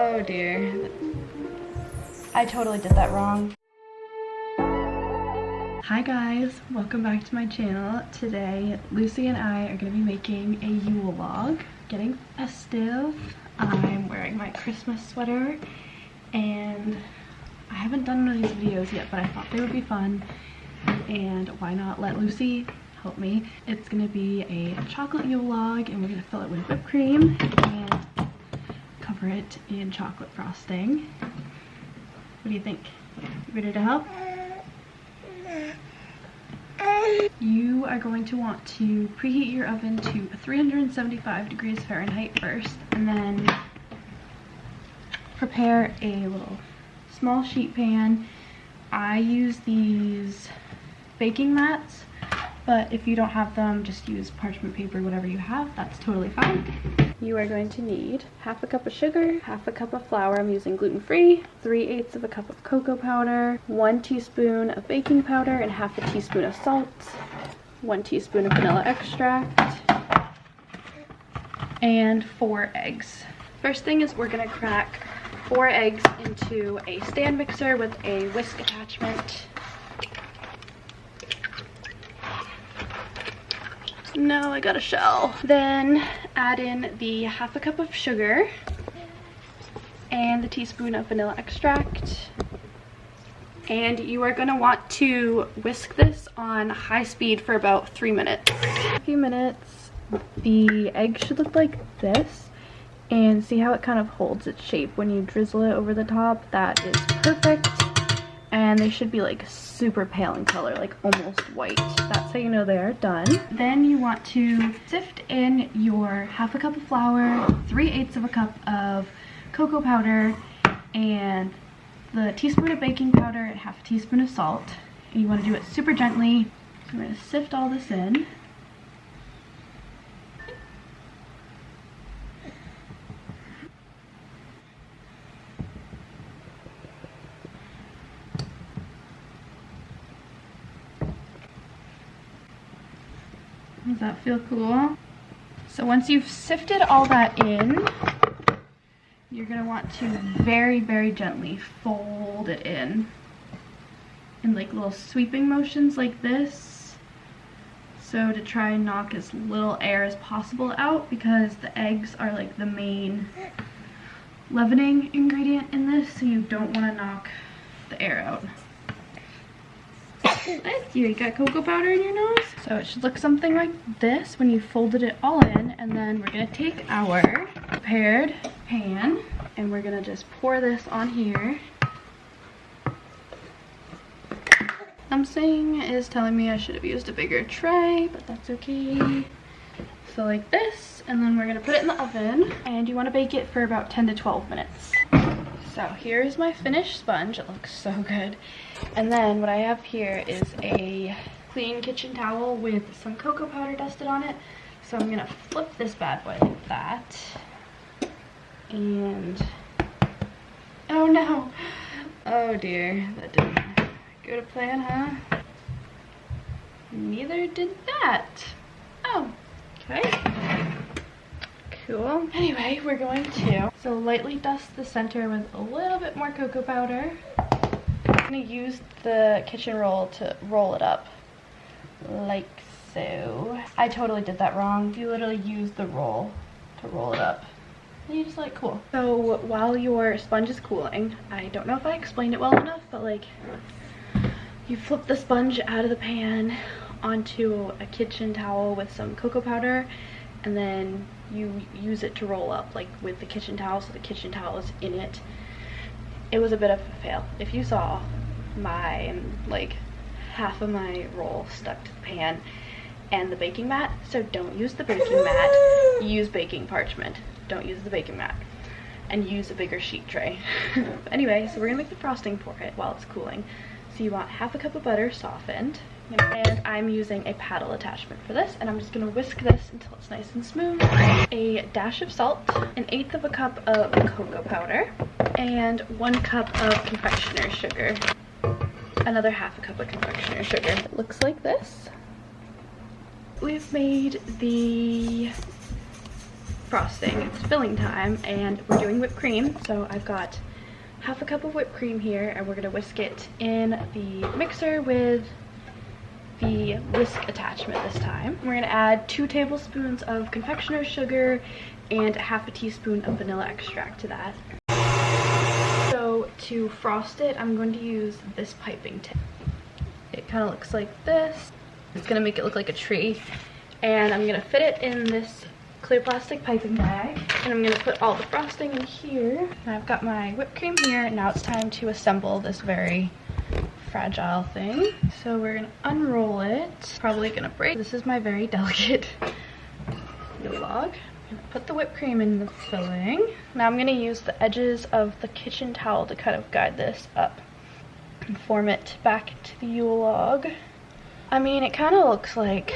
Oh dear. I totally did that wrong. Hi guys, welcome back to my channel. Today, Lucy and I are going to be making a Yule log, getting festive. I'm wearing my Christmas sweater, and I haven't done one of these videos yet, but I thought they would be fun, and why not let Lucy help me. It's going to be a chocolate Yule log, and we're going to fill it with whipped cream and cover it in chocolate frosting. What do you think? You ready to help? You are going to want to preheat your oven to 375 degrees Fahrenheit first, and then prepare a little small sheet pan. I use these baking mats, but if you don't have them, just use parchment paper, whatever you have, that's totally fine. You are going to need half a cup of sugar, half a cup of flour, I'm using gluten-free, 3/8 of a cup of cocoa powder, 1 teaspoon of baking powder, and half a teaspoon of salt, 1 teaspoon of vanilla extract, and 4 eggs. First thing is we're gonna crack 4 eggs into a stand mixer with a whisk attachment. No, I got a shell. Then add in the half a cup of sugar and the teaspoon of vanilla extract. And you are gonna want to whisk this on high speed for about 3 minutes. A few minutes, the egg should look like this. And see how it kind of holds its shape when you drizzle it over the top? That is perfect. And they should be like super pale in color, like almost white. That's how you know they're done. Then you want to sift in your half a cup of flour, 3/8 of a cup of cocoa powder, and the teaspoon of baking powder and half a teaspoon of salt. And you want to do it super gently. So we're going to sift all this in. Does that feel cool? So once you've sifted all that in, you're going to want to very, very gently fold it in like little sweeping motions like this. So to try and knock as little air as possible out, because the eggs are like the main leavening ingredient in this, so you don't want to knock the air out. Nice, you got cocoa powder in your nose? So it should look something like this when you folded it all in, and then we're gonna take our prepared pan and we're gonna just pour this on here. Something is telling me I should have used a bigger tray, but that's okay. So like this, and then we're gonna put it in the oven, and you wanna bake it for about 10 to 12 minutes. So here's my finished sponge. It looks so good. And then what I have here is a clean kitchen towel with some cocoa powder dusted on it. So I'm gonna flip this bad boy like that. And oh no, oh dear, that didn't go to plan, huh? Neither did that. Oh, okay. Cool. Anyway, we're going to lightly dust the center with a little bit more cocoa powder. I'm going to use the kitchen roll to roll it up like so. I totally did that wrong. You literally use the roll to roll it up. And you just let it cool. So while your sponge is cooling, I don't know if I explained it well enough, but like you flip the sponge out of the pan onto a kitchen towel with some cocoa powder, and then you use it to roll up like with the kitchen towel, so the kitchen towel is in it. It was a bit of a fail. If you saw my like half of my roll stuck to the pan and the baking mat, so don't use the baking mat, use baking parchment. Don't use the baking mat, and use a bigger sheet tray. Anyway, so we're gonna make the frosting for it while it's cooling. So you want half a cup of butter softened, and I'm using a paddle attachment for this, and I'm just going to whisk this until it's nice and smooth. A dash of salt, 1/8 of a cup of cocoa powder, and 1 cup of confectioner's sugar. Another half a cup of confectioner's sugar. It looks like this. We've made the frosting. It's filling time and we're doing whipped cream. So I've got half a cup of whipped cream here and we're gonna whisk it in the mixer with the whisk attachment this time. We're gonna add 2 tablespoons of confectioner's sugar and half a teaspoon of vanilla extract to that. So to frost it, I'm going to use this piping tip. It kind of looks like this. It's gonna make it look like a tree. And I'm gonna fit it in this clear plastic piping bag. And I'm gonna put all the frosting in here. And I've got my whipped cream here. Now it's time to assemble this very fragile thing. So we're gonna unroll it. Probably gonna break. This is my very delicate yule log. I'm gonna put the whipped cream in the filling. Now I'm gonna use the edges of the kitchen towel to kind of guide this up and form it back to the yule log. I mean, it kind of looks like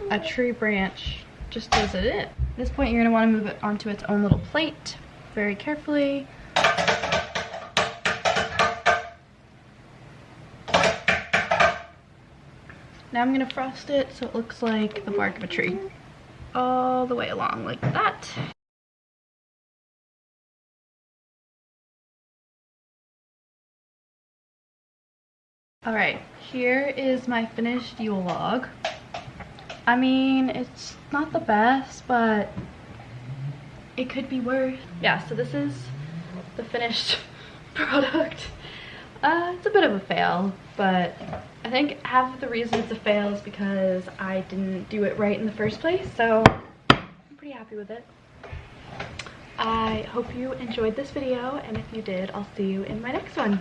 a tree branch just as it is. At this point, you're gonna want to move it onto its own little plate very carefully. Now I'm gonna frost it so it looks like the bark of a tree. All the way along like that. Alright, here is my finished yule log. I mean, it's not the best, but it could be worse. Yeah, so this is the finished product. It's a bit of a fail, but I think half of the reason it's a fail is because I didn't do it right in the first place, so I'm pretty happy with it. I hope you enjoyed this video, and if you did, I'll see you in my next one.